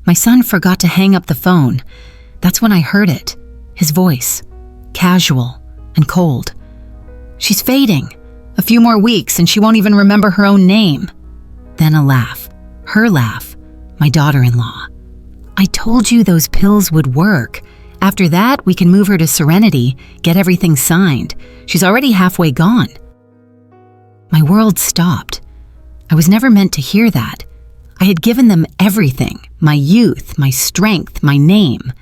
My son forgot to hang up the phone. That's when I heard it. His voice, casual and cold. "She's fading. A few more weeks and she won't even remember her own name." Then a laugh. Her laugh. My daughter-in-law. "I told you those pills would work. After that, we can move her to Serenity, get everything signed. She's already halfway gone." My world stopped. I was never meant to hear that. I had given them everything, my youth, my strength, my name.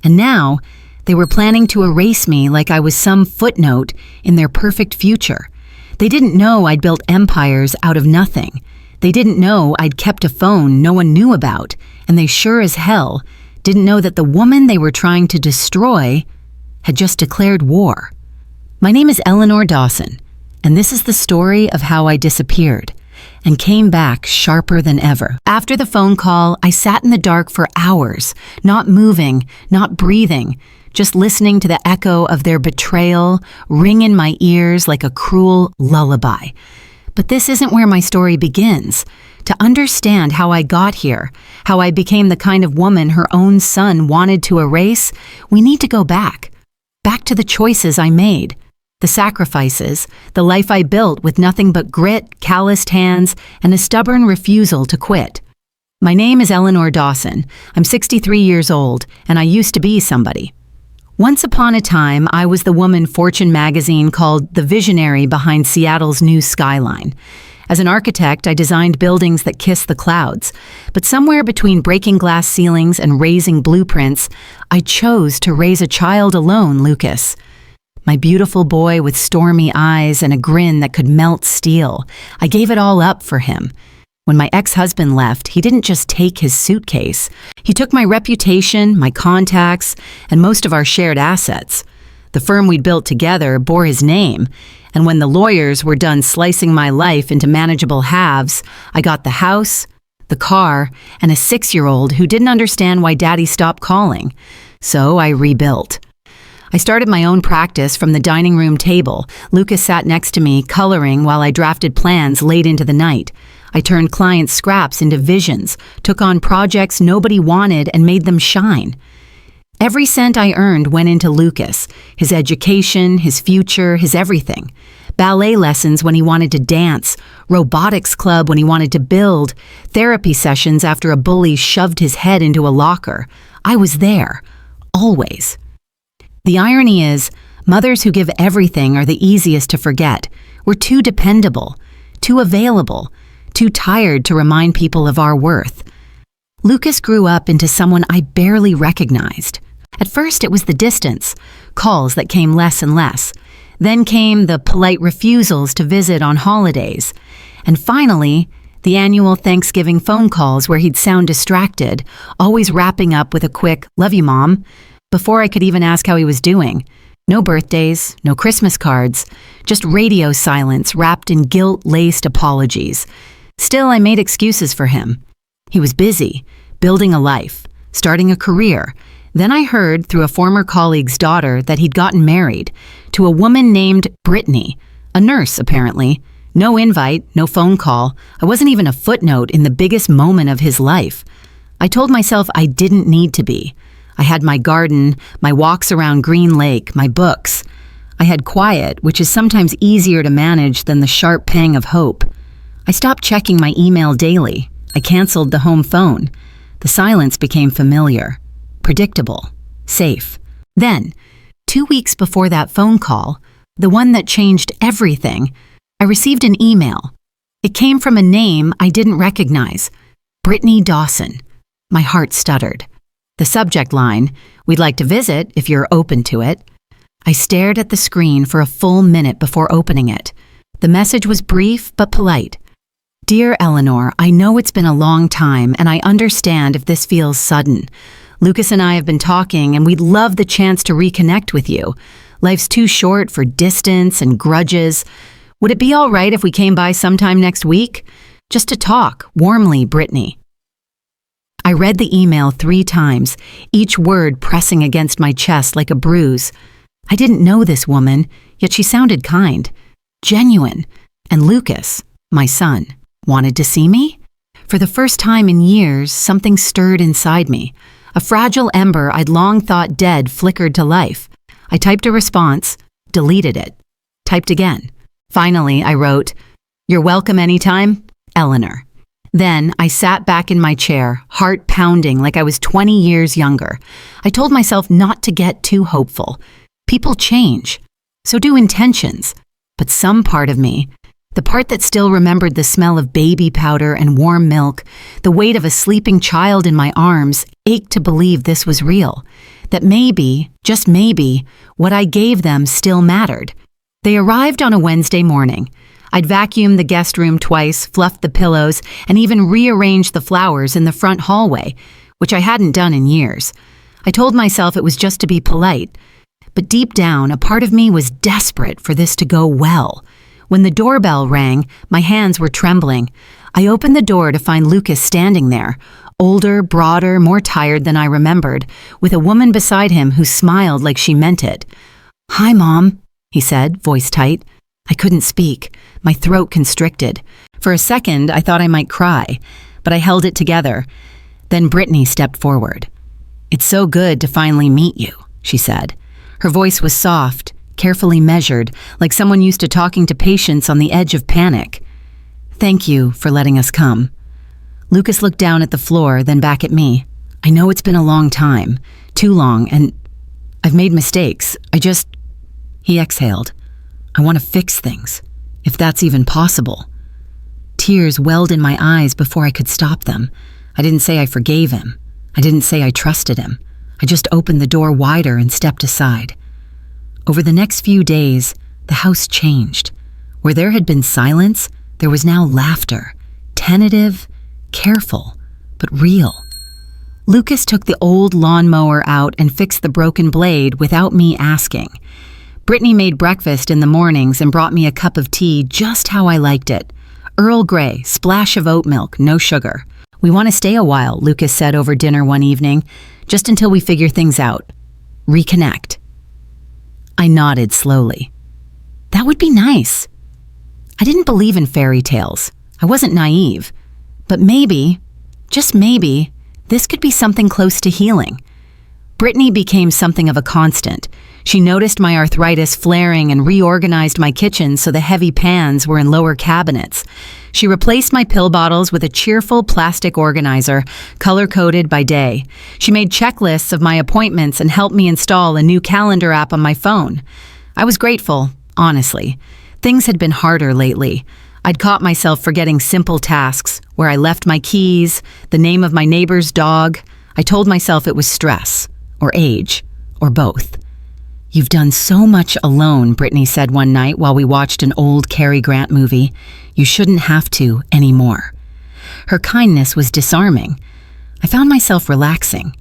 And now, they were planning to erase me like I was some footnote in their perfect future. They didn't know I'd built empires out of nothing. They didn't know I'd kept a phone no one knew about, and they sure as hell didn't know that the woman they were trying to destroy had just declared war. My name is Eleanor Dawson, and this is the story of how I disappeared and came back sharper than ever. After the phone call, I sat in the dark for hours, not moving, not breathing, just listening to the echo of their betrayal ring in my ears like a cruel lullaby. But this isn't where my story begins. To understand how I got here, how I became the kind of woman her own son wanted to erase, we need to go back to the choices I made, the sacrifices, the life I built with nothing but grit, calloused hands, and a stubborn refusal to quit. My name is Eleanor Dawson. I'm 63 years old, and I used to be somebody. Once upon a time, I was the woman Fortune magazine called the visionary behind Seattle's new skyline. As an architect, I designed buildings that kiss the clouds. But somewhere between breaking glass ceilings and raising blueprints, I chose to raise a child alone, Lucas. My beautiful boy with stormy eyes and a grin that could melt steel. I gave it all up for him. When my ex-husband left, he didn't just take his suitcase. He took my reputation, my contacts, and most of our shared assets. The firm we'd built together bore his name, and when the lawyers were done slicing my life into manageable halves, I got the house, the car, and a 6-year-old who didn't understand why Daddy stopped calling. So I rebuilt. I started my own practice from the dining room table. Lucas sat next to me, coloring while I drafted plans late into the night. I turned clients' scraps into visions, took on projects nobody wanted and made them shine. Every cent I earned went into Lucas, his education, his future, his everything. Ballet lessons when he wanted to dance, robotics club when he wanted to build, therapy sessions after a bully shoved his head into a locker. I was there, always. The irony is, mothers who give everything are the easiest to forget. We're too dependable, too available, too tired to remind people of our worth. Lucas grew up into someone I barely recognized. At first, it was the distance, calls that came less and less. Then came the polite refusals to visit on holidays. And finally, the annual Thanksgiving phone calls where he'd sound distracted, always wrapping up with a quick, "Love you, Mom," before I could even ask how he was doing. No birthdays, no Christmas cards, just radio silence wrapped in guilt-laced apologies. Still, I made excuses for him. He was busy, building a life, starting a career. Then I heard through a former colleague's daughter that he'd gotten married to a woman named Brittany, a nurse apparently. No invite, no phone call. I wasn't even a footnote in the biggest moment of his life. I told myself I didn't need to be. I had my garden, my walks around Green Lake, my books. I had quiet, which is sometimes easier to manage than the sharp pang of hope. I stopped checking my email daily. I canceled the home phone. The silence became familiar, predictable, safe. Then, 2 weeks before that phone call, the one that changed everything, I received an email. It came from a name I didn't recognize, Brittany Dawson. My heart stuttered. The subject line, "We'd like to visit if you're open to it." I stared at the screen for a full minute before opening it. The message was brief but polite. "Dear Eleanor, I know it's been a long time and I understand if this feels sudden. Lucas and I have been talking and we'd love the chance to reconnect with you. Life's too short for distance and grudges. Would it be all right if we came by sometime next week? Just to talk, warmly, Brittany." I read the email 3 times, each word pressing against my chest like a bruise. I didn't know this woman, yet she sounded kind, genuine, and Lucas, my son, wanted to see me? For the first time in years, something stirred inside me. A fragile ember I'd long thought dead flickered to life. I typed a response, deleted it, typed again. Finally, I wrote, "You're welcome anytime, Eleanor." Then I sat back in my chair, heart pounding like I was 20 years younger. I told myself not to get too hopeful. People change. So do intentions. But some part of me, the part that still remembered the smell of baby powder and warm milk, the weight of a sleeping child in my arms, ached to believe this was real. That maybe, just maybe, what I gave them still mattered. They arrived on a Wednesday morning. I'd vacuumed the guest room twice, fluffed the pillows, and even rearranged the flowers in the front hallway, which I hadn't done in years. I told myself it was just to be polite. But deep down, a part of me was desperate for this to go well. When the doorbell rang, my hands were trembling. I opened the door to find Lucas standing there, older, broader, more tired than I remembered, with a woman beside him who smiled like she meant it. "Hi, Mom," he said, voice tight. I couldn't speak, my throat constricted. For a second, I thought I might cry, but I held it together. Then Brittany stepped forward. "It's so good to finally meet you," she said. Her voice was soft, carefully measured, like someone used to talking to patients on the edge of panic. "Thank you for letting us come." Lucas looked down at the floor, then back at me. "I know it's been a long time, too long, and I've made mistakes. He exhaled. "I want to fix things, if that's even possible." Tears welled in my eyes before I could stop them. I didn't say I forgave him. I didn't say I trusted him. I just opened the door wider and stepped aside. Over the next few days, the house changed. Where there had been silence, there was now laughter. Tentative, careful, but real. Lucas took the old lawnmower out and fixed the broken blade without me asking. Brittany made breakfast in the mornings and brought me a cup of tea just how I liked it. Earl Grey, splash of oat milk, no sugar. "We want to stay a while," Lucas said over dinner one evening, "just until we figure things out. Reconnect." I nodded slowly. That would be nice. I didn't believe in fairy tales. I wasn't naive. But maybe, just maybe, this could be something close to healing. Brittany became something of a constant. She noticed my arthritis flaring and reorganized my kitchen so the heavy pans were in lower cabinets. She replaced my pill bottles with a cheerful plastic organizer, color-coded by day. She made checklists of my appointments and helped me install a new calendar app on my phone. I was grateful, honestly. Things had been harder lately. I'd caught myself forgetting simple tasks, where I left my keys, the name of my neighbor's dog. I told myself it was stress, or age, or both. "You've done so much alone," Brittany said one night while we watched an old Cary Grant movie. "You shouldn't have to anymore." Her kindness was disarming. I found myself relaxing,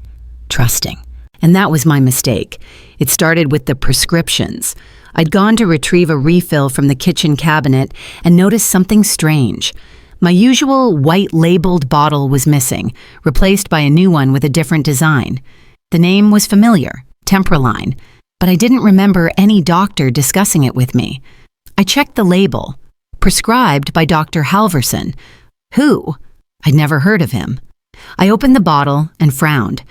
trusting. And that was my mistake. It started with the prescriptions. I'd gone to retrieve a refill from the kitchen cabinet and noticed something strange. My usual white labeled bottle was missing, replaced by a new one with a different design. The name was familiar, Tempraline, but I didn't remember any doctor discussing it with me. I checked the label. Prescribed by Dr. Halverson. Who? I'd never heard of him. I opened the bottle and frowned.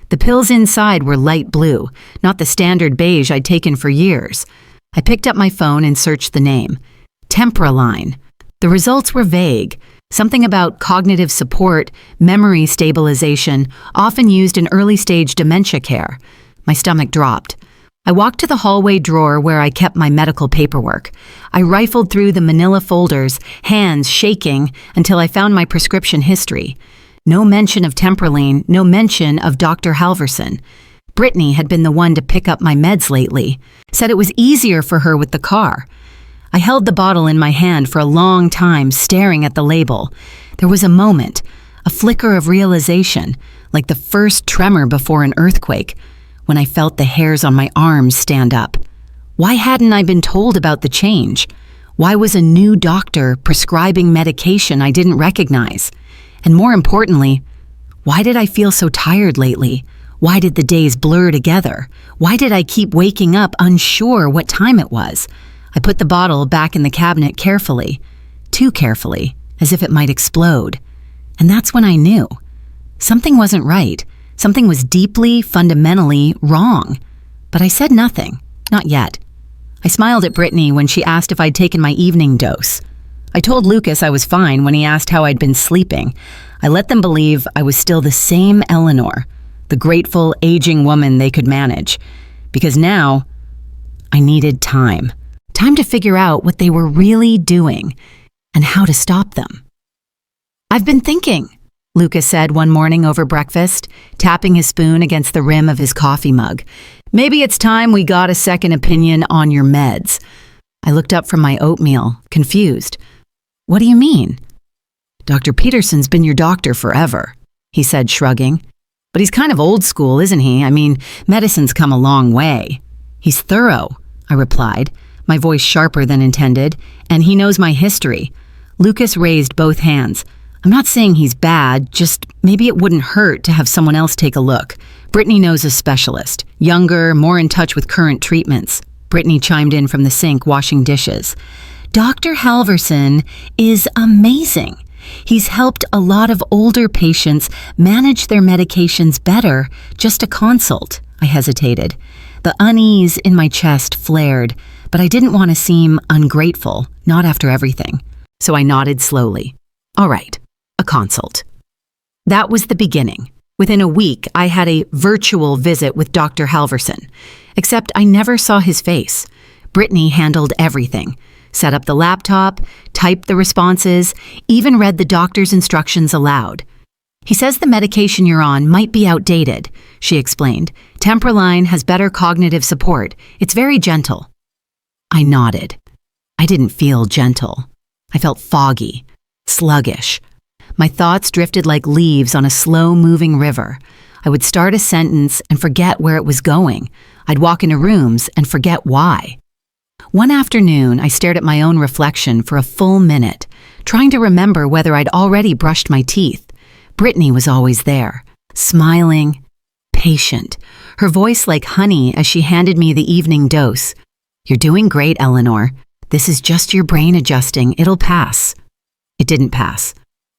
The pills inside were light blue, not the standard beige I'd taken for years. I picked up my phone and searched the name. Tempraline. The results were vague. Something about cognitive support, memory stabilization, often used in early-stage dementia care. My stomach dropped. I walked to the hallway drawer where I kept my medical paperwork. I rifled through the manila folders, hands shaking, until I found my prescription history. No mention of Tempraline, no mention of Dr. Halverson. Brittany had been the one to pick up my meds lately, said it was easier for her with the car. I held the bottle in my hand for a long time, staring at the label. There was a moment, a flicker of realization, like the first tremor before an earthquake, when I felt the hairs on my arms stand up. Why hadn't I been told about the change? Why was a new doctor prescribing medication I didn't recognize? And more importantly, why did I feel so tired lately? Why did the days blur together? Why did I keep waking up unsure what time it was? I put the bottle back in the cabinet carefully, too carefully, as if it might explode. And that's when I knew. Something wasn't right. Something was deeply, fundamentally wrong. But I said nothing. Not yet. I smiled at Brittany when she asked if I'd taken my evening dose. I told Lucas I was fine when he asked how I'd been sleeping. I let them believe I was still the same Eleanor, the grateful, aging woman they could manage. Because now, I needed time. Time to figure out what they were really doing and how to stop them. "I've been thinking," Lucas said one morning over breakfast, tapping his spoon against the rim of his coffee mug. "Maybe it's time we got a second opinion on your meds." I looked up from my oatmeal, confused. "What do you mean?" "Dr. Peterson's been your doctor forever," he said, shrugging. "But he's kind of old school, isn't he? I mean, medicine's come a long way." "He's thorough," I replied, my voice sharper than intended, "and he knows my history." Lucas raised both hands. "I'm not saying he's bad, just maybe it wouldn't hurt to have someone else take a look. Brittany knows a specialist, younger, more in touch with current treatments." Brittany chimed in from the sink, washing dishes. "Dr. Halverson is amazing. He's helped a lot of older patients manage their medications better, just a consult." I hesitated. The unease in my chest flared, but I didn't want to seem ungrateful, not after everything. So I nodded slowly. "All right. A consult." That was the beginning. Within a week, I had a virtual visit with Dr. Halverson, except I never saw his face. Brittany handled everything. Set up the laptop, typed the responses, even read the doctor's instructions aloud. "He says the medication you're on might be outdated," she explained. "Tempraline has better cognitive support. It's very gentle." I nodded. I didn't feel gentle. I felt foggy, sluggish. My thoughts drifted like leaves on a slow-moving river. I would start a sentence and forget where it was going. I'd walk into rooms and forget why. One afternoon, I stared at my own reflection for a full minute, trying to remember whether I'd already brushed my teeth. Brittany was always there, smiling, patient, her voice like honey as she handed me the evening dose. "You're doing great, Eleanor. This is just your brain adjusting. It'll pass." It didn't pass.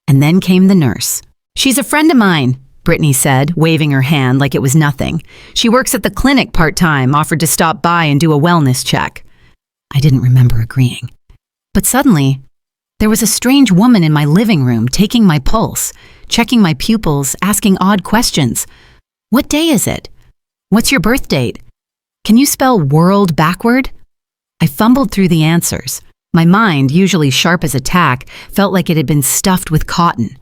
And then came the nurse. "She's a friend of mine," Brittany said, waving her hand like it was nothing. "She works at the clinic part-time, offered to stop by and do a wellness check." I didn't remember agreeing. But suddenly, there was a strange woman in my living room taking my pulse, checking my pupils, asking odd questions. "What day is it? What's your birth date? Can you spell world backward?" I fumbled through the answers. My mind, usually sharp as a tack, felt like it had been stuffed with cotton.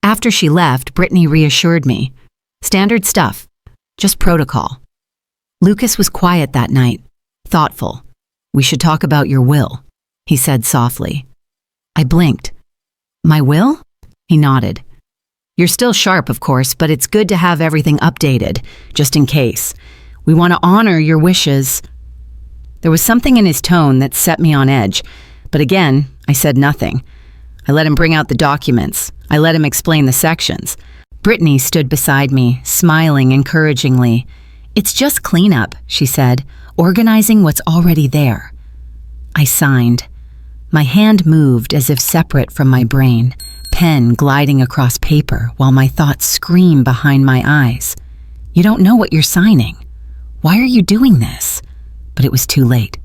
After she left, Brittany reassured me. "Standard stuff. Just protocol." Lucas was quiet that night, thoughtful. "We should talk about your will," he said softly. I blinked. "My will?" He nodded. "You're still sharp, of course, but it's good to have everything updated, just in case. We want to honor your wishes." There was something in his tone that set me on edge, but again, I said nothing. I let him bring out the documents. I let him explain the sections. Brittany stood beside me, smiling encouragingly. "It's just cleanup," she said, "organizing what's already there." I signed. My hand moved as if separate from my brain, pen gliding across paper while my thoughts screamed behind my eyes. "You don't know what you're signing. Why are you doing this?" But it was too late.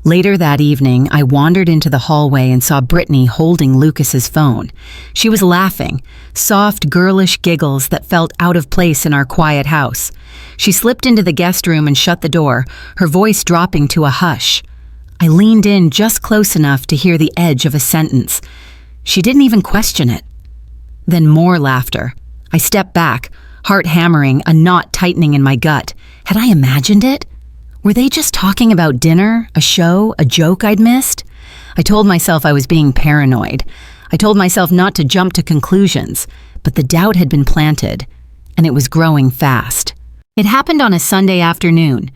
Later that evening, I wandered into the hallway and saw Brittany holding Lucas's phone. She was laughing, soft, girlish giggles that felt out of place in our quiet house. She slipped into the guest room and shut the door, her voice dropping to a hush. I leaned in just close enough to hear the edge of a sentence. She didn't even question it. Then more laughter. I stepped back, heart hammering, a knot tightening in my gut. Had I imagined it? Were they just talking about dinner, a show, a joke I'd missed? I told myself I was being paranoid. I told myself not to jump to conclusions, but the doubt had been planted, and it was growing fast. It happened on a Sunday afternoon,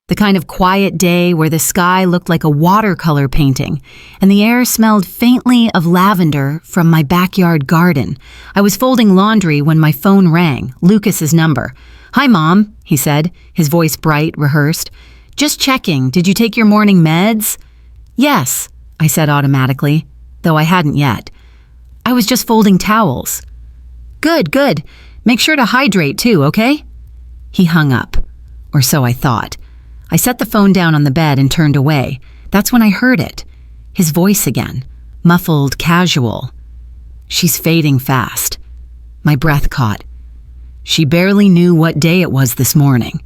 the kind of quiet day where the sky looked like a watercolor painting, and the air smelled faintly of lavender from my backyard garden. I was folding laundry when my phone rang, Lucas's number. "Hi, Mom," he said, his voice bright, rehearsed. "Just checking, did you take your morning meds?" "Yes," I said automatically, though I hadn't yet. I was just folding towels." "Good, good. Make sure to hydrate too, okay?" He hung up. Or so I thought. I set the phone down on the bed and turned away. That's when I heard it. His voice again. Muffled, casual. "She's fading fast." My breath caught. "She barely knew what day it was this morning."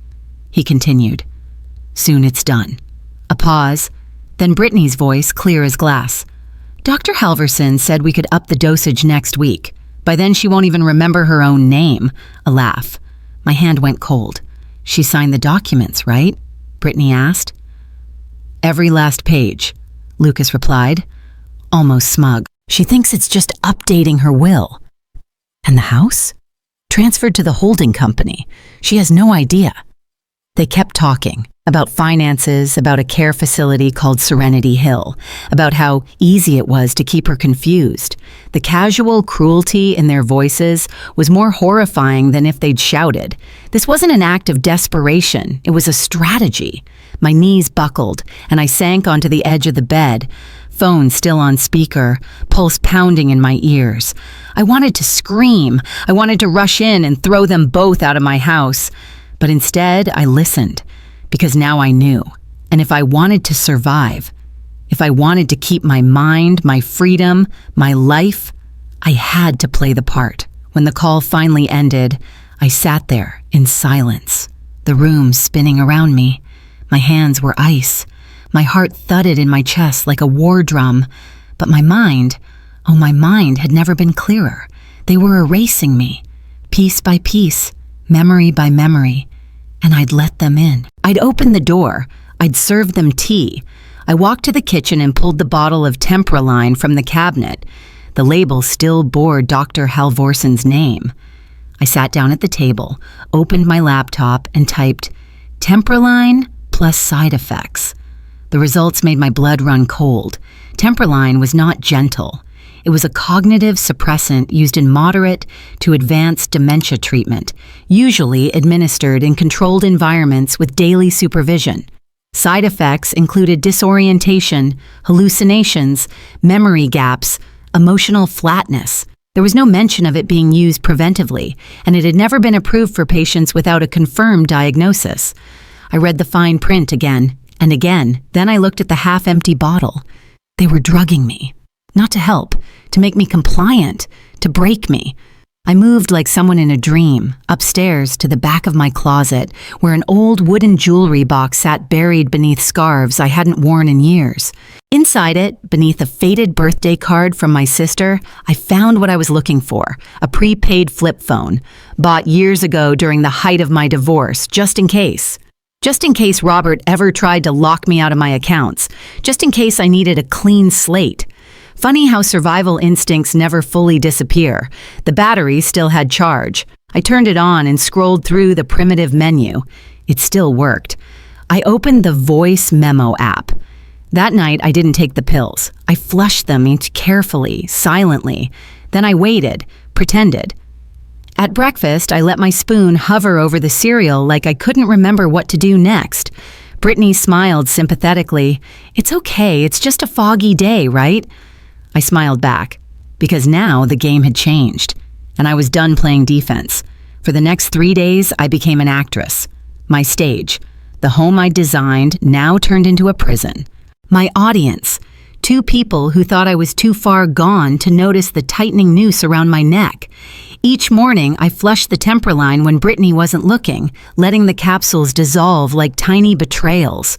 He continued. "Soon it's done." A pause. Then Brittany's voice, clear as glass. "Dr. Halverson said we could up the dosage next week. By then she won't even remember her own name." A laugh. My hand went cold. "She signed the documents, right?" Brittany asked. "Every last page," Lucas replied, almost smug. "She thinks it's just updating her will." "And the house?" "Transferred to the holding company. She has no idea." They kept talking about finances, about a care facility called Serenity Hill, about how easy it was to keep her confused. The casual cruelty in their voices was more horrifying than if they'd shouted. This wasn't an act of desperation, it was a strategy. My knees buckled, and I sank onto the edge of the bed, phone still on speaker, pulse pounding in my ears. I wanted to scream. I wanted to rush in and throw them both out of my house. But instead, I listened, because now I knew. And if I wanted to survive, if I wanted to keep my mind, my freedom, my life, I had to play the part. When the call finally ended, I sat there in silence, the room spinning around me. My hands were ice. My heart thudded in my chest like a war drum. But my mind, oh, my mind had never been clearer. They were erasing me, piece by piece, memory by memory, and I'd let them in. I'd open the door. I'd serve them tea. I walked to the kitchen and pulled the bottle of Tempraline from the cabinet. The label still bore Dr. Halvorson's name. I sat down at the table, opened my laptop, and typed, "Tempraline plus side effects." The results made my blood run cold. Tempraline was not gentle. It was a cognitive suppressant used in moderate to advanced dementia treatment, usually administered in controlled environments with daily supervision. Side effects included disorientation, hallucinations, memory gaps, emotional flatness. There was no mention of it being used preventively, and it had never been approved for patients without a confirmed diagnosis. I read the fine print again and again. Then I looked at the half-empty bottle. They were drugging me. Not to help, to make me compliant, to break me. I moved like someone in a dream, upstairs to the back of my closet, where an old wooden jewelry box sat buried beneath scarves I hadn't worn in years. Inside it, beneath a faded birthday card from my sister, I found what I was looking for, a prepaid flip phone, bought years ago during the height of my divorce, just in case. Just in case Robert ever tried to lock me out of my accounts, just in case I needed a clean slate. Funny how survival instincts never fully disappear. The battery still had charge. I turned it on and scrolled through the primitive menu. It still worked. I opened the voice memo app. That night, I didn't take the pills. I flushed them carefully, silently. Then I waited, pretended. At breakfast, I let my spoon hover over the cereal like I couldn't remember what to do next. Brittany smiled sympathetically. "It's okay, it's just a foggy day, right?" I smiled back, because now the game had changed, and I was done playing defense. For the next 3 days, I became an actress. My stage, the home I designed, now turned into a prison. My audience, 2 people who thought I was too far gone to notice the tightening noose around my neck. Each morning, I flushed the Tempraline when Brittany wasn't looking, letting the capsules dissolve like tiny betrayals.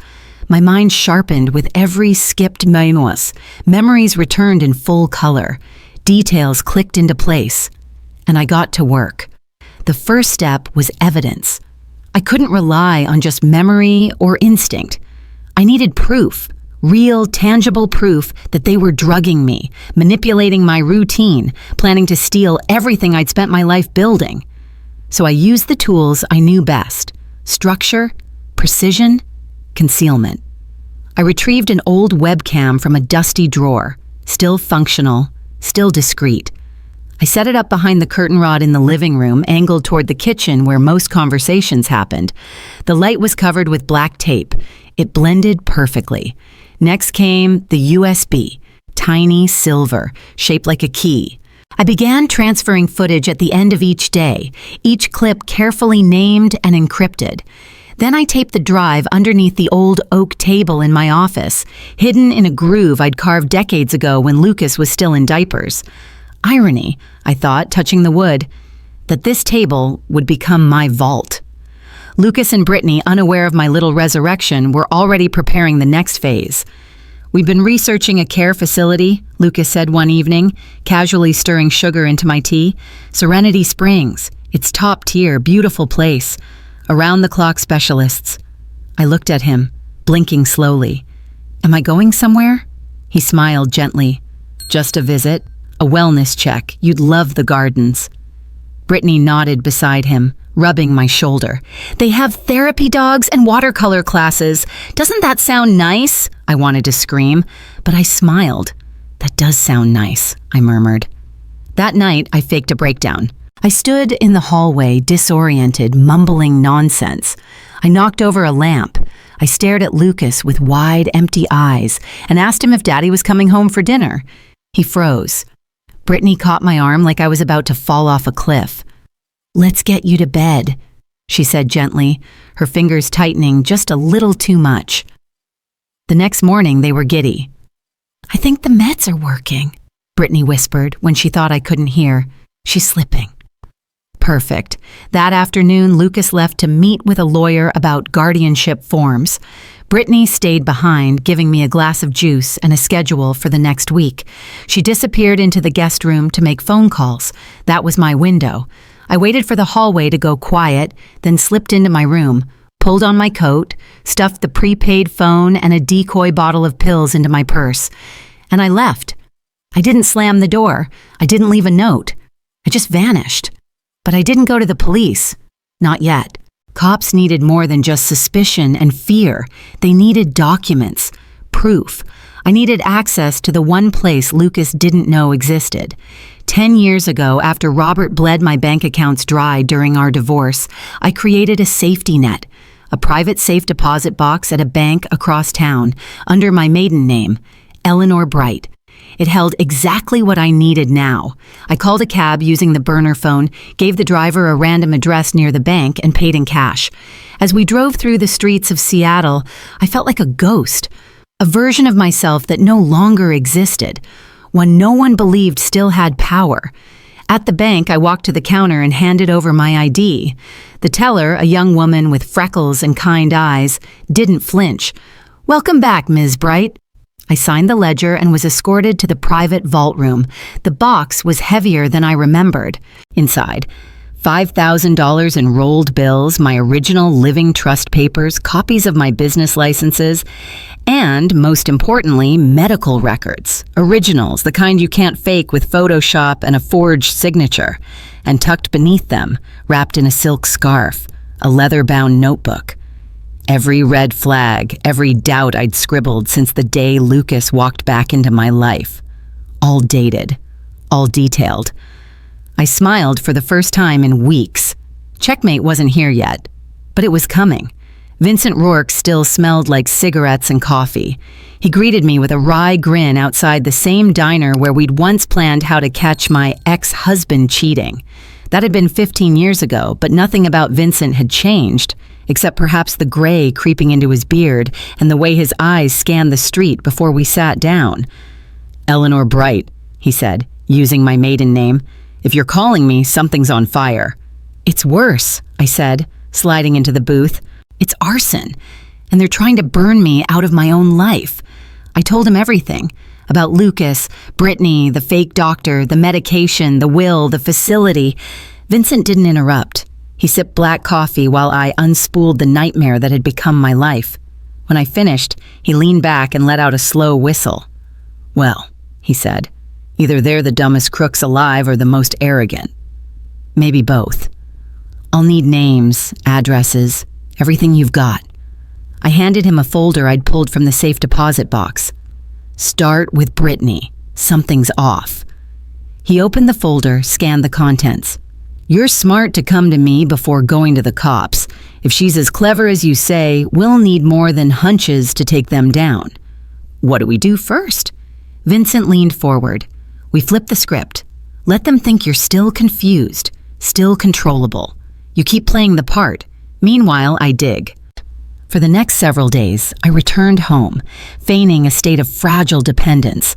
My mind sharpened with every skipped memoirs. Memories returned in full color. Details clicked into place. And I got to work. The first step was evidence. I couldn't rely on just memory or instinct. I needed proof, real, tangible proof that they were drugging me, manipulating my routine, planning to steal everything I'd spent my life building. So I used the tools I knew best: structure, precision, concealment. I retrieved an old webcam from a dusty drawer, still functional, still discreet. I set it up behind the curtain rod in the living room, angled toward the kitchen where most conversations happened. The light was covered with black tape. It blended perfectly. Next came the USB, tiny silver, shaped like a key. I began transferring footage at the end of each day, each clip carefully named and encrypted. Then I taped the drive underneath the old oak table in my office, hidden in a groove I'd carved decades ago when Lucas was still in diapers. Irony, I thought, touching the wood, that this table would become my vault. Lucas and Brittany, unaware of my little resurrection, were already preparing the next phase. "We've been researching a care facility," Lucas said one evening, casually stirring sugar into my tea. "Serenity Springs. It's top tier, beautiful place. Around-the-clock specialists." I looked at him, blinking slowly. "Am I going somewhere?" He smiled gently. "Just a visit. A wellness check. You'd love the gardens." Brittany nodded beside him, rubbing my shoulder. "They have therapy dogs and watercolor classes. Doesn't that sound nice?" I wanted to scream, but I smiled. "That does sound nice," I murmured. That night, I faked a breakdown. I stood in the hallway, disoriented, mumbling nonsense. I knocked over a lamp. I stared at Lucas with wide, empty eyes and asked him if Daddy was coming home for dinner. He froze. Brittany caught my arm like I was about to fall off a cliff. "Let's get you to bed," she said gently, her fingers tightening just a little too much. The next morning, they were giddy. "I think the meds are working," Brittany whispered when she thought I couldn't hear. "She's slipping." Perfect. That afternoon, Lucas left to meet with a lawyer about guardianship forms. Brittany stayed behind, giving me a glass of juice and a schedule for the next week. She disappeared into the guest room to make phone calls. That was my window. I waited for the hallway to go quiet, then slipped into my room, pulled on my coat, stuffed the prepaid phone and a decoy bottle of pills into my purse. And I left. I didn't slam the door. I didn't leave a note. I just vanished. But I didn't go to the police. Not yet. Cops needed more than just suspicion and fear. They needed documents, proof. I needed access to the one place Lucas didn't know existed. 10 years ago, after Robert bled my bank accounts dry during our divorce, I created a safety net, a private safe deposit box at a bank across town, under my maiden name, Eleanor Bright. It held exactly what I needed now. I called a cab using the burner phone, gave the driver a random address near the bank, and paid in cash. As we drove through the streets of Seattle, I felt like a ghost, a version of myself that no longer existed, one no one believed still had power. At the bank, I walked to the counter and handed over my ID. The teller, a young woman with freckles and kind eyes, didn't flinch. "Welcome back, Ms. Bright." I signed the ledger and was escorted to the private vault room. The box was heavier than I remembered. Inside, $5,000 in rolled bills, my original living trust papers, copies of my business licenses, and, most importantly, medical records. Originals, the kind you can't fake with Photoshop and a forged signature. And tucked beneath them, wrapped in a silk scarf, a leather-bound notebook. Every red flag, every doubt I'd scribbled since the day Lucas walked back into my life. All dated, all detailed. I smiled for the first time in weeks. Checkmate wasn't here yet, but it was coming. Vincent Rourke still smelled like cigarettes and coffee. He greeted me with a wry grin outside the same diner where we'd once planned how to catch my ex-husband cheating. That had been 15 years ago, but nothing about Vincent had changed, except perhaps the gray creeping into his beard and the way his eyes scanned the street before we sat down. "Eleanor Bright," he said, using my maiden name. "If you're calling me, something's on fire." "It's worse," I said, sliding into the booth. "It's arson, and they're trying to burn me out of my own life." I told him everything, about Lucas, Brittany, the fake doctor, the medication, the will, the facility. Vincent didn't interrupt. He sipped black coffee while I unspooled the nightmare that had become my life. When I finished, he leaned back and let out a slow whistle. "Well," he said, "either they're the dumbest crooks alive or the most arrogant. Maybe both. I'll need names, addresses, everything you've got." I handed him a folder I'd pulled from the safe deposit box. "Start with Brittany. Something's off." He opened the folder, scanned the contents. "You're smart to come to me before going to the cops. If she's as clever as you say, we'll need more than hunches to take them down." "What do we do first?" Vincent leaned forward. We flipped the script. Let them think you're still confused, still controllable. You keep playing the part. Meanwhile, I dig. For the next several days, I returned home, feigning a state of fragile dependence.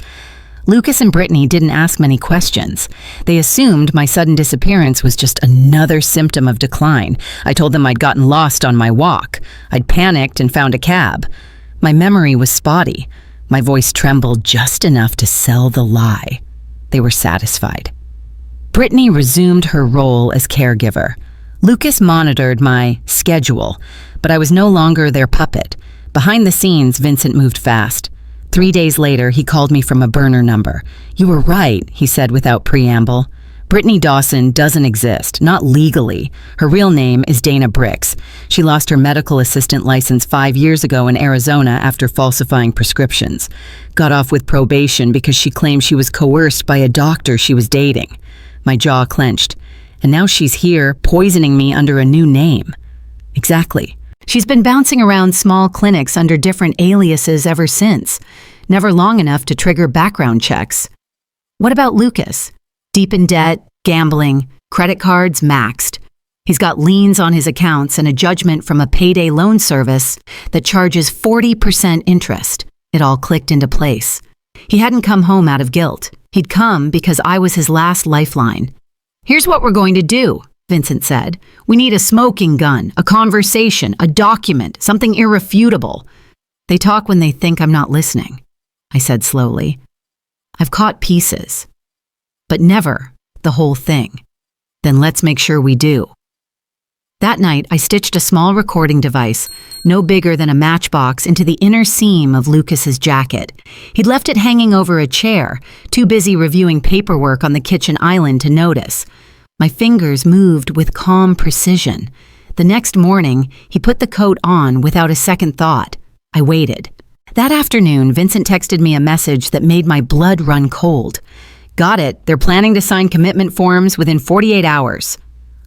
Lucas and Brittany didn't ask many questions. They assumed my sudden disappearance was just another symptom of decline. I told them I'd gotten lost on my walk. I'd panicked and found a cab. My memory was spotty. My voice trembled just enough to sell the lie. They were satisfied. Brittany resumed her role as caregiver. Lucas monitored my schedule, but I was no longer their puppet. Behind the scenes, Vincent moved fast. 3 days later, he called me from a burner number. "You were right," he said without preamble. "Brittany Dawson doesn't exist, not legally. Her real name is Dana Bricks. She lost her medical assistant license 5 years ago in Arizona after falsifying prescriptions. Got off with probation because she claimed she was coerced by a doctor she was dating." My jaw clenched. "And now she's here, poisoning me under a new name." "Exactly. She's been bouncing around small clinics under different aliases ever since, never long enough to trigger background checks." "What about Lucas? Deep in debt, gambling, credit cards maxed. He's got liens on his accounts and a judgment from a payday loan service that charges 40% interest." It all clicked into place. He hadn't come home out of guilt. He'd come because I was his last lifeline. "Here's what we're going to do," Vincent said. "We need a smoking gun, a conversation, a document, something irrefutable." "They talk when they think I'm not listening," I said slowly. "I've caught pieces, but never the whole thing. Then let's make sure we do." That night, I stitched a small recording device, no bigger than a matchbox, into the inner seam of Lucas's jacket. He'd left it hanging over a chair, too busy reviewing paperwork on the kitchen island to notice. My fingers moved with calm precision. The next morning, he put the coat on without a second thought. I waited. That afternoon, Vincent texted me a message that made my blood run cold. "Got it. They're planning to sign commitment forms within 48 hours.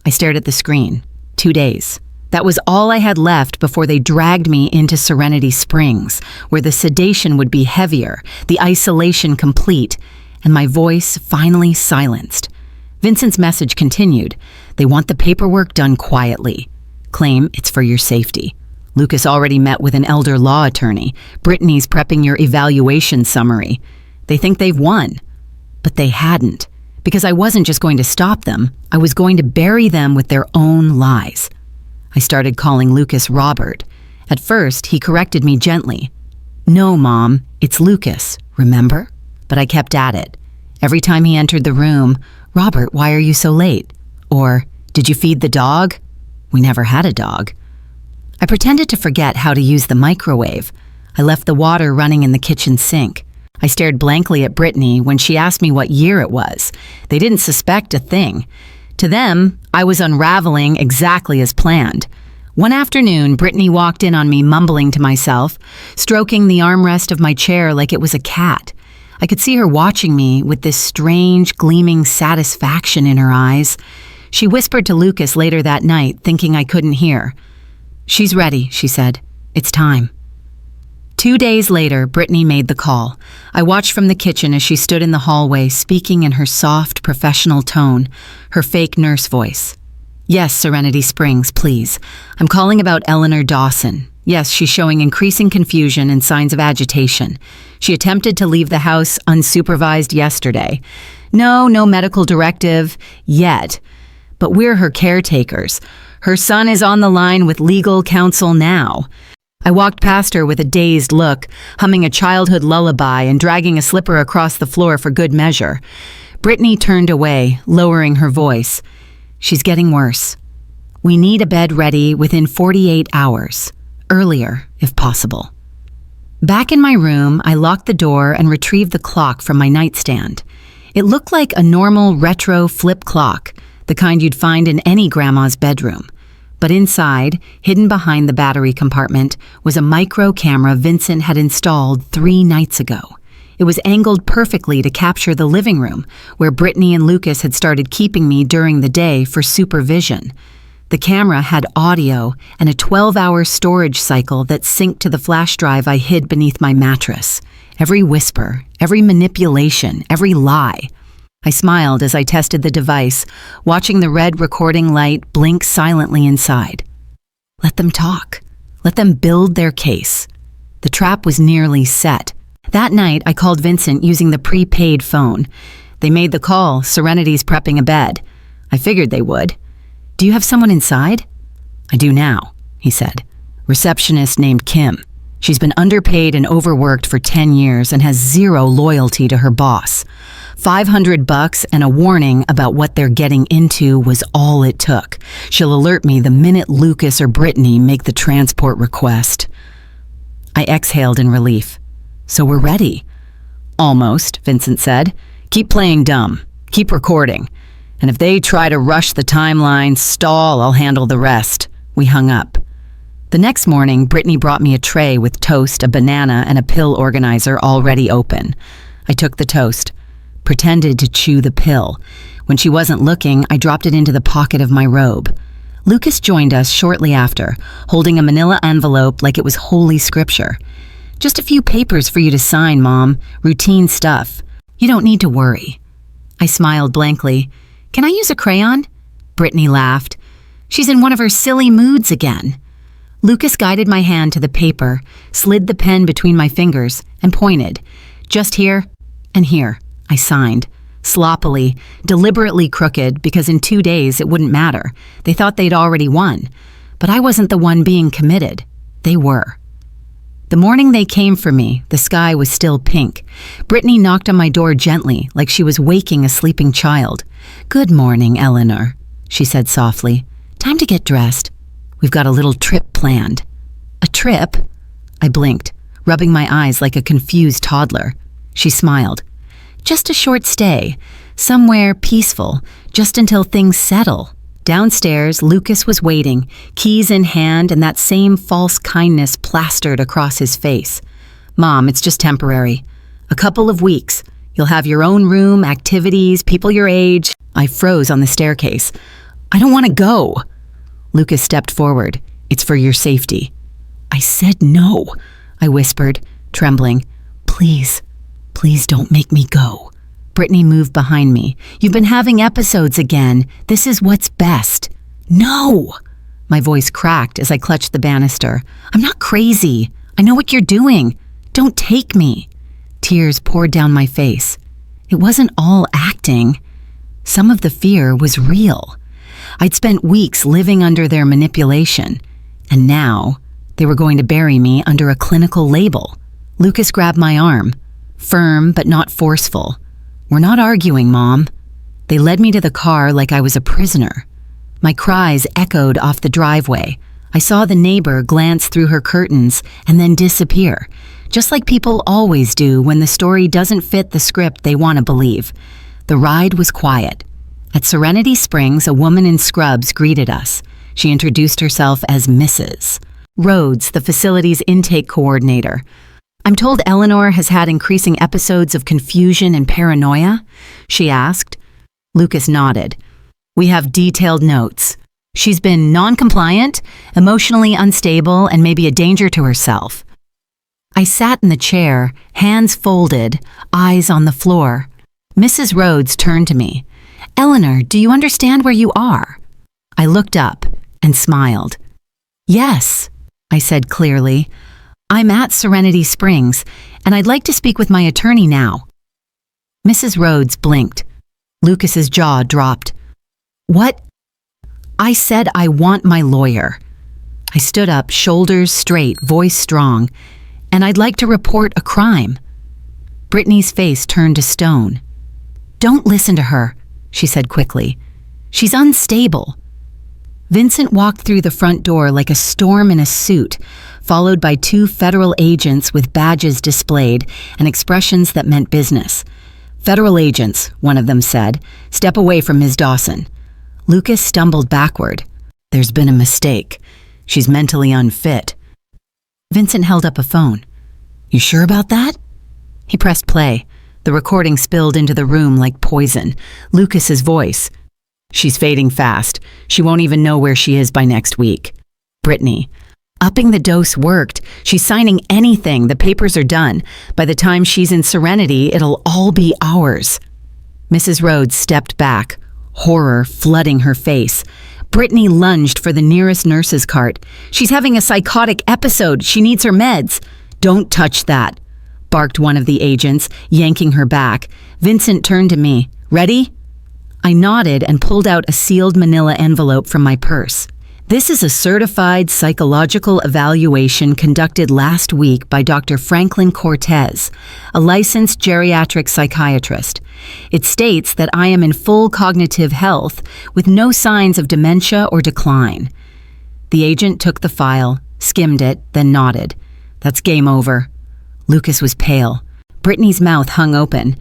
I stared at the screen. 2 days. That was all I had left before they dragged me into Serenity Springs, where the sedation would be heavier, the isolation complete, and my voice finally silenced. Vincent's message continued. "They want the paperwork done quietly. Claim it's for your safety. Lucas already met with an elder law attorney. Brittany's prepping your evaluation summary. They think they've won. But they hadn't. Because I wasn't just going to stop them, I was going to bury them with their own lies." I started calling Lucas Robert. At first, he corrected me gently. "No, Mom, it's Lucas, remember?" But I kept at it. Every time he entered the room, "Robert, why are you so late?" Or, "Did you feed the dog?" We never had a dog. I pretended to forget how to use the microwave. I left the water running in the kitchen sink. I stared blankly at Brittany when she asked me what year it was. They didn't suspect a thing. To them, I was unraveling exactly as planned. One afternoon, Brittany walked in on me mumbling to myself, stroking the armrest of my chair like it was a cat. I could see her watching me with this strange, gleaming satisfaction in her eyes. She whispered to Lucas later that night, thinking I couldn't hear. "She's ready," she said. "It's time." 2 days later, Brittany made the call. I watched from the kitchen as she stood in the hallway, speaking in her soft, professional tone, her fake nurse voice. "Yes, Serenity Springs, please. I'm calling about Eleanor Dawson. Yes, she's showing increasing confusion and signs of agitation. She attempted to leave the house unsupervised yesterday. No medical directive yet, but we're her caretakers. Her son is on the line with legal counsel now." I walked past her with a dazed look, humming a childhood lullaby and dragging a slipper across the floor for good measure. Brittany turned away, lowering her voice. "She's getting worse. We need a bed ready within 48 hours. Earlier, if possible." Back in my room, I locked the door and retrieved the clock from my nightstand. It looked like a normal retro flip clock, the kind you'd find in any grandma's bedroom. But inside, hidden behind the battery compartment, was a micro camera Vincent had installed 3 nights ago. It was angled perfectly to capture the living room, where Brittany and Lucas had started keeping me during the day for supervision. The camera had audio and a 12-hour storage cycle that synced to the flash drive I hid beneath my mattress. Every whisper, every manipulation, every lie. I smiled as I tested the device, watching the red recording light blink silently inside. Let them talk. Let them build their case. The trap was nearly set. That night, I called Vincent using the prepaid phone. They made the call, Serenity's prepping a bed. I figured they would. Do you have someone inside? I do now, he said. Receptionist named Kim. She's been underpaid and overworked for 10 years and has zero loyalty to her boss. $500 and a warning about what they're getting into was all it took. She'll alert me the minute Lucas or Brittany make the transport request. I exhaled in relief. So we're ready. Almost, Vincent said. Keep playing dumb. Keep recording. And if they try to rush the timeline, stall, I'll handle the rest. We hung up. The next morning, Brittany brought me a tray with toast, a banana, and a pill organizer already open. I took the toast, pretended to chew the pill. When she wasn't looking, I dropped it into the pocket of my robe. Lucas joined us shortly after, holding a manila envelope like it was holy scripture. Just a few papers for you to sign, Mom. Routine stuff. You don't need to worry. I smiled blankly. Can I use a crayon? Brittany laughed. She's in one of her silly moods again. Lucas guided my hand to the paper, slid the pen between my fingers, and pointed. Just here and here, I signed. Sloppily, deliberately crooked, because in 2 days it wouldn't matter. They thought they'd already won. But I wasn't the one being committed. They were. The morning they came for me, the sky was still pink. Brittany knocked on my door gently, like she was waking a sleeping child. Good morning, Eleanor, she said softly. Time to get dressed. We've got a little trip planned. A trip? I blinked, rubbing my eyes like a confused toddler. She smiled. Just a short stay, somewhere peaceful, just until things settle. Downstairs, Lucas was waiting, keys in hand and that same false kindness plastered across his face. Mom, it's just temporary. A couple of weeks. You'll have your own room, activities, people your age. I froze on the staircase. I don't want to go. Lucas stepped forward. It's for your safety. I said no, I whispered, trembling. Please don't make me go. Brittany moved behind me. You've been having episodes again. This is what's best. No! My voice cracked as I clutched the banister. I'm not crazy. I know what you're doing. Don't take me. Tears poured down my face. It wasn't all acting. Some of the fear was real. I'd spent weeks living under their manipulation, and now they were going to bury me under a clinical label. Lucas grabbed my arm, firm but not forceful. We're not arguing, Mom. They led me to the car like I was a prisoner. My cries echoed off the driveway. I saw the neighbor glance through her curtains and then disappear, just like people always do when the story doesn't fit the script they want to believe. The ride was quiet. At Serenity Springs, a woman in scrubs greeted us. She introduced herself as Mrs. Rhodes, the facility's intake coordinator. I'm told Eleanor has had increasing episodes of confusion and paranoia, she asked. Lucas nodded. We have detailed notes. She's been non-compliant, emotionally unstable, and maybe a danger to herself. I sat in the chair, hands folded, eyes on the floor. Mrs. Rhodes turned to me. Eleanor, do you understand where you are? I looked up and smiled. Yes, I said clearly. I'm at Serenity Springs, and I'd like to speak with my attorney now. Mrs. Rhodes blinked. Lucas's jaw dropped. What? I said I want my lawyer. I stood up, shoulders straight, voice strong, and I'd like to report a crime. Brittany's face turned to stone. Don't listen to her, she said quickly. She's unstable. Vincent walked through the front door like a storm in a suit, followed by 2 federal agents with badges displayed and expressions that meant business. Federal agents, one of them said. Step away from Ms. Dawson. Lucas stumbled backward. There's been a mistake. She's mentally unfit. Vincent held up a phone. You sure about that? He pressed play. The recording spilled into the room like poison. Lucas's voice. She's fading fast. She won't even know where she is by next week. Brittany. Upping the dose worked. She's signing anything. The papers are done. By the time she's in Serenity, it'll all be ours. Mrs. Rhodes stepped back, horror flooding her face. Brittany lunged for the nearest nurse's cart. "She's having a psychotic episode. She needs her meds." "Don't touch that," barked one of the agents, yanking her back. Vincent turned to me. "Ready?" I nodded and pulled out a sealed manila envelope from my purse. "This is a certified psychological evaluation conducted last week by Dr. Franklin Cortez, a licensed geriatric psychiatrist. It states that I am in full cognitive health with no signs of dementia or decline." The agent took the file, skimmed it, then nodded. "That's game over." Lucas was pale. Brittany's mouth hung open.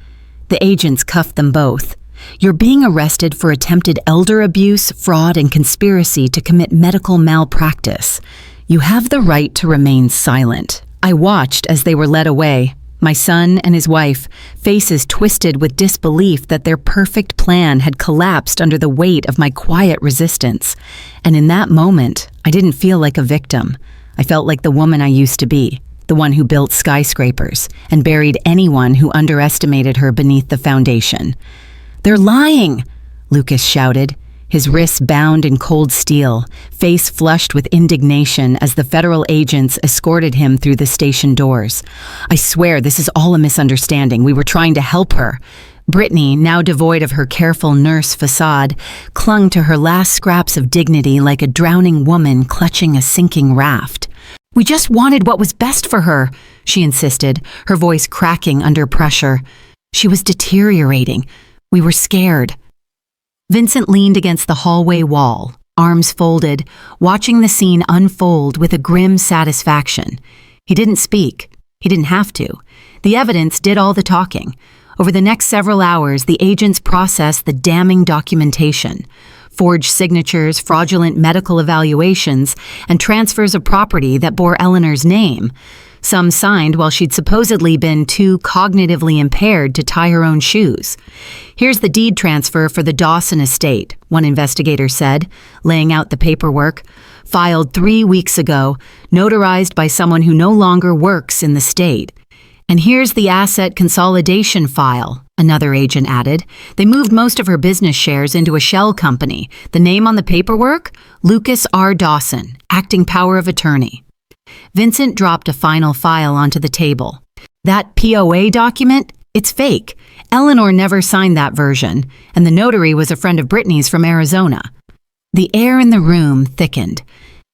The agents cuffed them both. "You're being arrested for attempted elder abuse, fraud, and conspiracy to commit medical malpractice. You have the right to remain silent." I watched as they were led away, my son and his wife, faces twisted with disbelief that their perfect plan had collapsed under the weight of my quiet resistance. And in that moment, I didn't feel like a victim. I felt like the woman I used to be, the one who built skyscrapers and buried anyone who underestimated her beneath the foundation. "They're lying!" Lucas shouted, his wrists bound in cold steel, face flushed with indignation as the federal agents escorted him through the station doors. "I swear this is all a misunderstanding. We were trying to help her." Brittany, now devoid of her careful nurse facade, clung to her last scraps of dignity like a drowning woman clutching a sinking raft. "We just wanted what was best for her," she insisted, her voice cracking under pressure. She was deteriorating. We were scared. Vincent leaned against the hallway wall, arms folded, watching the scene unfold with a grim satisfaction. He didn't speak. He didn't have to. The evidence did all the talking. Over the next several hours, the agents processed the damning documentation, forged signatures, fraudulent medical evaluations, and transfers of property that bore Eleanor's name. Some signed while she'd supposedly been too cognitively impaired to tie her own shoes. "Here's the deed transfer for the Dawson estate," one investigator said, laying out the paperwork. "Filed 3 weeks ago, notarized by someone who no longer works in the state. And here's the asset consolidation file," another agent added. "They moved most of her business shares into a shell company. The name on the paperwork? Lucas R. Dawson, acting power of attorney." Vincent dropped a final file onto the table. "That POA document? It's fake. Eleanor never signed that version, and the notary was a friend of Brittany's from Arizona." The air in the room thickened.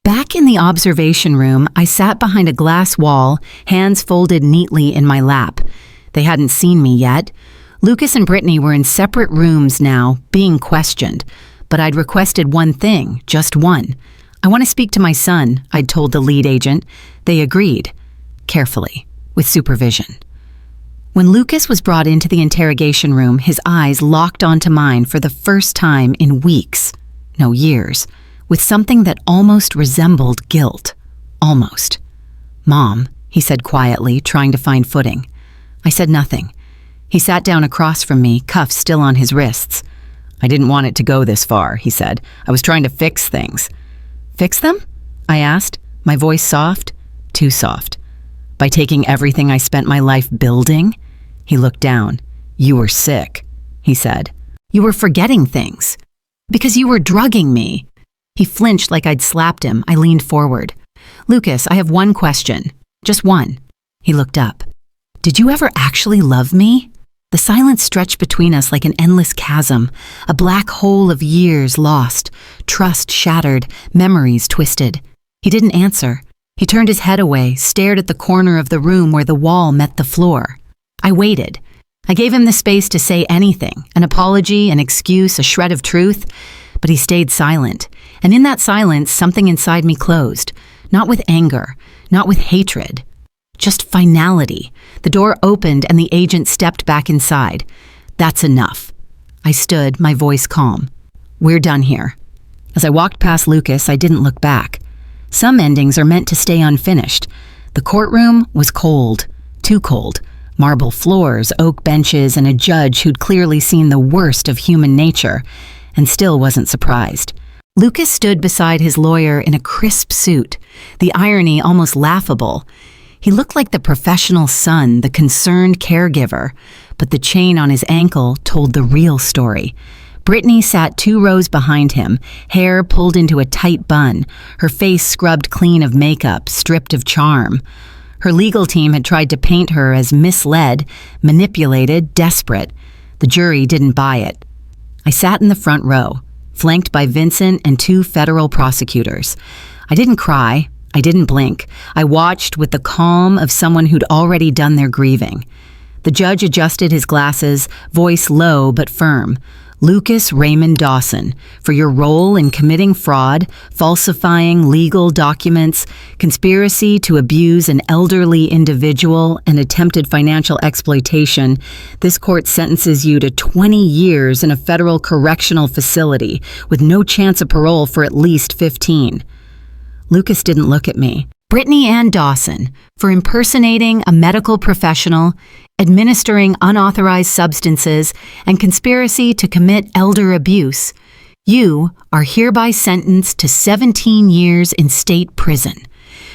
Back in the observation room, I sat behind a glass wall, hands folded neatly in my lap. They hadn't seen me yet. Lucas and Brittany were in separate rooms now, being questioned. But I'd requested one thing, just one. "I want to speak to my son," I'd told the lead agent. They agreed, carefully, with supervision. When Lucas was brought into the interrogation room, his eyes locked onto mine for the first time in weeks, no years, with something that almost resembled guilt. Almost. "Mom," he said quietly, trying to find footing. I said nothing. He sat down across from me, cuffs still on his wrists. "I didn't want it to go this far," he said. "I was trying to fix things." "Fix them?" I asked, my voice soft, too soft. "By taking everything I spent my life building?" He looked down. "You were sick," he said. "You were forgetting things. Because you were drugging me." He flinched like I'd slapped him. I leaned forward. "Lucas, I have one question. Just one." He looked up. "Did you ever actually love me?" The silence stretched between us like an endless chasm, a black hole of years lost, trust shattered, memories twisted. He didn't answer. He turned his head away, stared at the corner of the room where the wall met the floor. I waited. I gave him the space to say anything, an apology, an excuse, a shred of truth, but he stayed silent. And in that silence, something inside me closed, not with anger, not with hatred. Just finality. The door opened and the agent stepped back inside. "That's enough." I stood, my voice calm. "We're done here." As I walked past Lucas, I didn't look back. Some endings are meant to stay unfinished. The courtroom was cold, too cold. Marble floors, oak benches, and a judge who'd clearly seen the worst of human nature, and still wasn't surprised. Lucas stood beside his lawyer in a crisp suit, the irony almost laughable. He looked like the professional son, the concerned caregiver, but the chain on his ankle told the real story. Brittany sat 2 rows behind him, hair pulled into a tight bun, her face scrubbed clean of makeup, stripped of charm. Her legal team had tried to paint her as misled, manipulated, desperate. The jury didn't buy it. I sat in the front row, flanked by Vincent and 2 federal prosecutors. I didn't cry. I didn't blink. I watched with the calm of someone who'd already done their grieving. The judge adjusted his glasses, voice low but firm. Lucas Raymond Dawson, for your role in committing fraud, falsifying legal documents, conspiracy to abuse an elderly individual, and attempted financial exploitation, this court sentences you to 20 years in a federal correctional facility with no chance of parole for at least 15. Lucas didn't look at me. Brittany and Dawson, for impersonating a medical professional, administering unauthorized substances, and conspiracy to commit elder abuse, you are hereby sentenced to 17 years in state prison.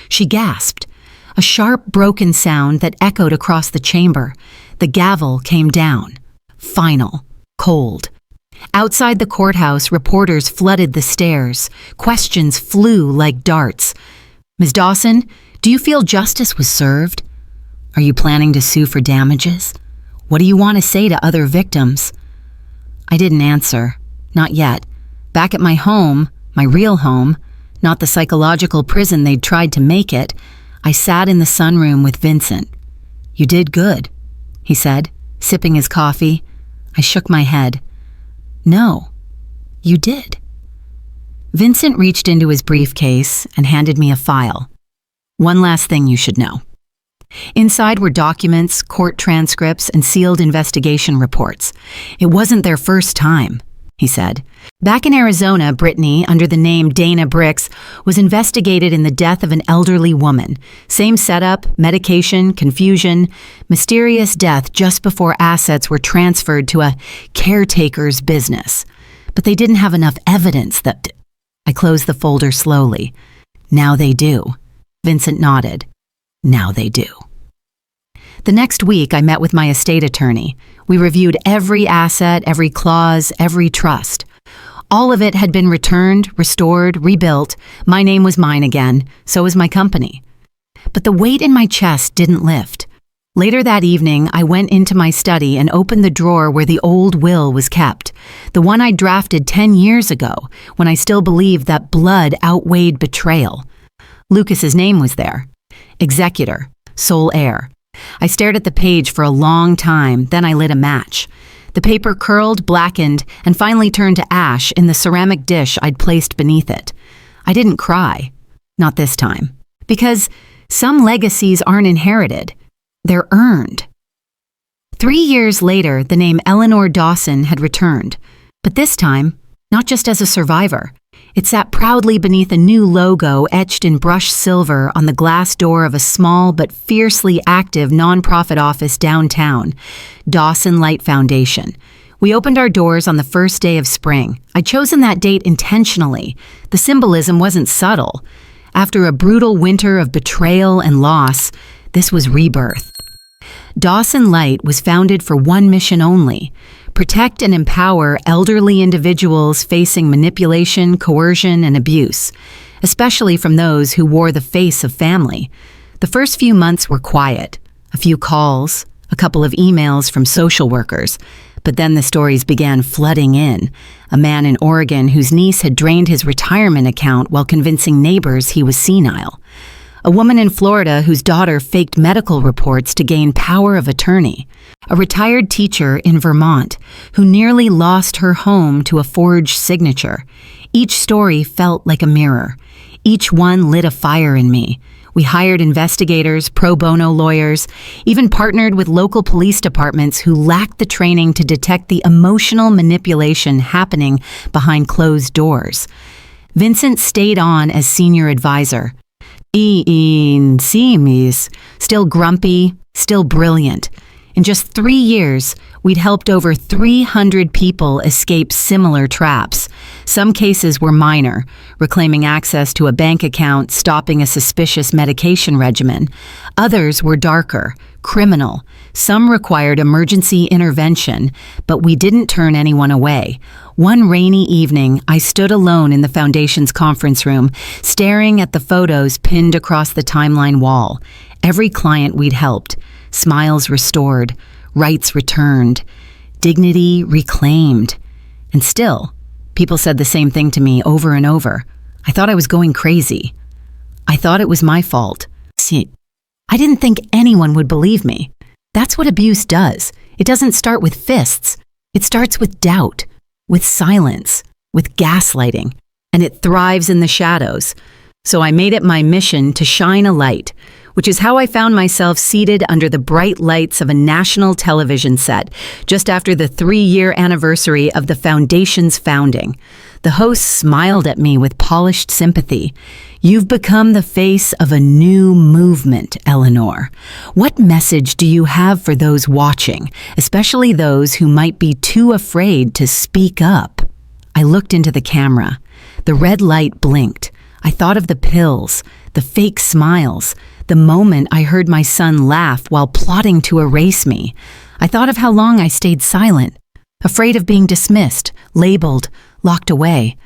She gasped, a sharp, broken sound that echoed across the chamber. The gavel came down. Final. Cold. Outside the courthouse, reporters flooded the stairs. Questions flew like darts. Ms. Dawson, do you feel justice was served? Are you planning to sue for damages? What do you want to say to other victims? I didn't answer. Not yet. Back at my home, my real home, not the psychological prison they'd tried to make it, I sat in the sunroom with Vincent. You did good, he said, sipping his coffee. I shook my head. No, you did. Vincent reached into his briefcase and handed me a file. One last thing you should know. Inside were documents, court transcripts, and sealed investigation reports. It wasn't their first time, he said. Back in Arizona, Brittany, under the name Dana Bricks, was investigated in the death of an elderly woman. Same setup, medication, confusion, mysterious death just before assets were transferred to a caretaker's business. But they didn't have enough evidence that... I closed the folder slowly. Now they do. Vincent nodded. Now they do. The next week, I met with my estate attorney. We reviewed every asset, every clause, every trust. All of it had been returned, restored, rebuilt. My name was mine again, so was my company. But the weight in my chest didn't lift. Later that evening, I went into my study and opened the drawer where the old will was kept, the one I drafted 10 years ago, when I still believed that blood outweighed betrayal. Lucas's name was there. Executor, sole heir. I stared at the page for a long time, then I lit a match. The paper curled, blackened, and finally turned to ash in the ceramic dish I'd placed beneath it. I didn't cry. Not this time. Because some legacies aren't inherited. They're earned. 3 years later, the name Eleanor Dawson had returned. But this time, not just as a survivor. It sat proudly beneath a new logo etched in brushed silver on the glass door of a small but fiercely active nonprofit office downtown, Dawson Light Foundation. We opened our doors on the first day of spring. I'd chosen that date intentionally. The symbolism wasn't subtle. After a brutal winter of betrayal and loss, this was rebirth. Dawson Light was founded for one mission only: protect and empower elderly individuals facing manipulation, coercion, and abuse, especially from those who wore the face of family. The first few months were quiet. A few calls, a couple of emails from social workers. But then the stories began flooding in. A man in Oregon whose niece had drained his retirement account while convincing neighbors he was senile. A woman in Florida whose daughter faked medical reports to gain power of attorney. A retired teacher in Vermont who nearly lost her home to a forged signature. Each story felt like a mirror. Each one lit a fire in me. We hired investigators, pro bono lawyers, even partnered with local police departments who lacked the training to detect the emotional manipulation happening behind closed doors. Vincent stayed on as senior advisor. Still grumpy, still brilliant. In just 3 years, we'd helped over 300 people escape similar traps. Some cases were minor, reclaiming access to a bank account, stopping a suspicious medication regimen. Others were darker, criminal. Some required emergency intervention, but we didn't turn anyone away. One rainy evening, I stood alone in the Foundation's conference room, staring at the photos pinned across the timeline wall. Every client we'd helped, smiles restored, rights returned, dignity reclaimed. And still, people said the same thing to me over and over. I thought I was going crazy. I thought it was my fault. See, I didn't think anyone would believe me. That's what abuse does. It doesn't start with fists. It starts with doubt, with silence, with gaslighting, and it thrives in the shadows. So I made it my mission to shine a light, which is how I found myself seated under the bright lights of a national television set just after the 3-year anniversary of the Foundation's founding. The host smiled at me with polished sympathy. "You've become the face of a new movement, Eleanor. What message do you have for those watching, especially those who might be too afraid to speak up?" I looked into the camera. The red light blinked. I thought of the pills, the fake smiles, the moment I heard my son laugh while plotting to erase me. I thought of how long I stayed silent, afraid of being dismissed, labeled, locked away.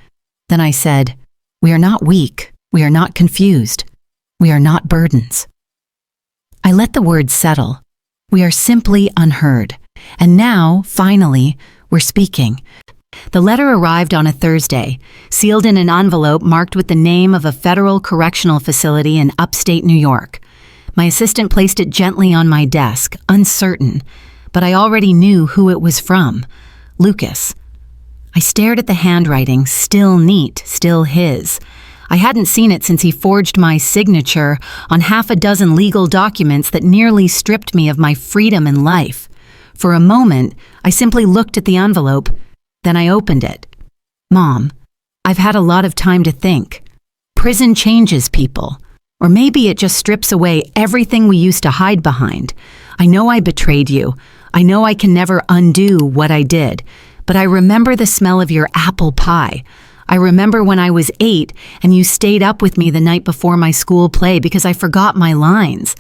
Then I said, "We are not weak. We are not confused. We are not burdens." I let the words settle. We are simply unheard. And now, finally, we're speaking. The letter arrived on a Thursday, sealed in an envelope marked with the name of a federal correctional facility in upstate New York. My assistant placed it gently on my desk, uncertain, but I already knew who it was from. Lucas. I stared at the handwriting, still neat, still his. I hadn't seen it since he forged my signature on half a dozen legal documents that nearly stripped me of my freedom and life. For a moment, I simply looked at the envelope. Then I opened it. "Mom, I've had a lot of time to think. Prison changes people. Or maybe it just strips away everything we used to hide behind. I know I betrayed you. I know I can never undo what I did. But I remember the smell of your apple pie. I remember when I was 8 and you stayed up with me the night before my school play because I forgot my lines.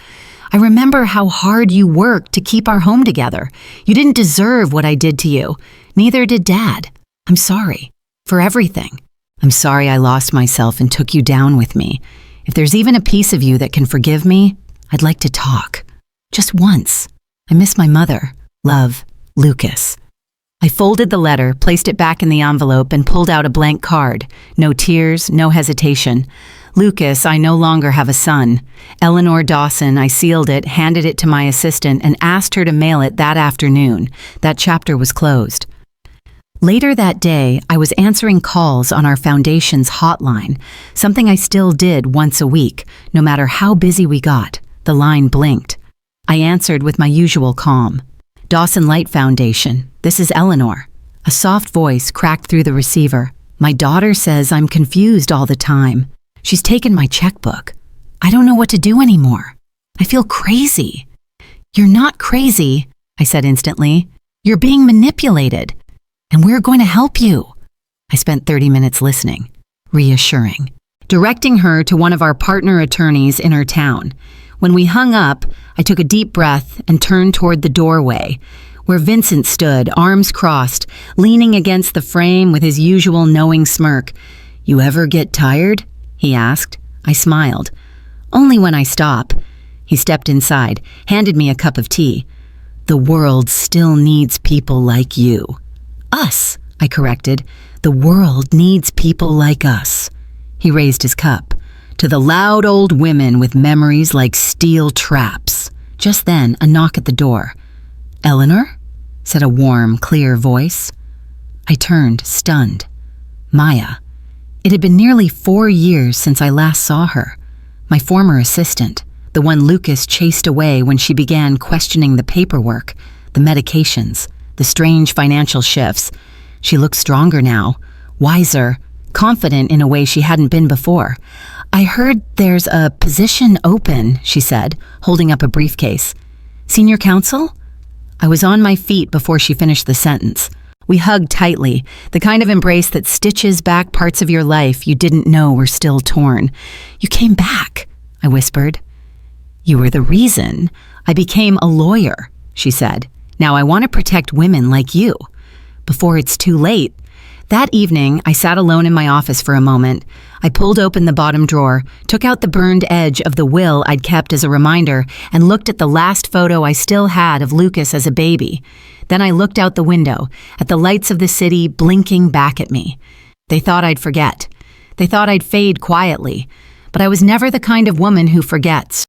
I remember how hard you worked to keep our home together. You didn't deserve what I did to you. Neither did Dad. I'm sorry for everything. I'm sorry I lost myself and took you down with me. If there's even a piece of you that can forgive me, I'd like to talk. Just once. I miss my mother. Love, Lucas." I folded the letter, placed it back in the envelope, and pulled out a blank card. No tears, no hesitation. "Lucas, I no longer have a son. Eleanor Dawson." I sealed it, handed it to my assistant, and asked her to mail it that afternoon. That chapter was closed. Later that day, I was answering calls on our Foundation's hotline, something I still did once a week, no matter how busy we got. The line blinked. I answered with my usual calm. "Dawson Light Foundation, this is Eleanor." A soft voice cracked through the receiver. "My daughter says I'm confused all the time. She's taken my checkbook. I don't know what to do anymore. I feel crazy." "You're not crazy," I said instantly. "You're being manipulated. And we're going to help you." I spent 30 minutes listening, reassuring, directing her to one of our partner attorneys in her town. When we hung up, I took a deep breath and turned toward the doorway, where Vincent stood, arms crossed, leaning against the frame with his usual knowing smirk. "You ever get tired?" he asked. I smiled. "Only when I stop." He stepped inside, handed me a cup of tea. "The world still needs people like you." "Us," I corrected. "The world needs people like us." He raised his cup. "To the loud old women with memories like steel traps." Just then, a knock at the door. "Eleanor?" said a warm, clear voice. I turned, stunned. Maya. It had been nearly 4 years since I last saw her. My former assistant, the one Lucas chased away when she began questioning the paperwork, the medications, the strange financial shifts. She looked stronger now, wiser, confident in a way she hadn't been before. "I heard there's a position open," she said, holding up a briefcase. "Senior counsel?" I was on my feet before she finished the sentence. We hugged tightly, the kind of embrace that stitches back parts of your life you didn't know were still torn. "You came back," I whispered. "You were the reason I became a lawyer," she said. "Now I want to protect women like you, before it's too late." That evening, I sat alone in my office for a moment. I pulled open the bottom drawer, took out the burned edge of the will I'd kept as a reminder, and looked at the last photo I still had of Lucas as a baby. Then I looked out the window, at the lights of the city blinking back at me. They thought I'd forget. They thought I'd fade quietly. But I was never the kind of woman who forgets.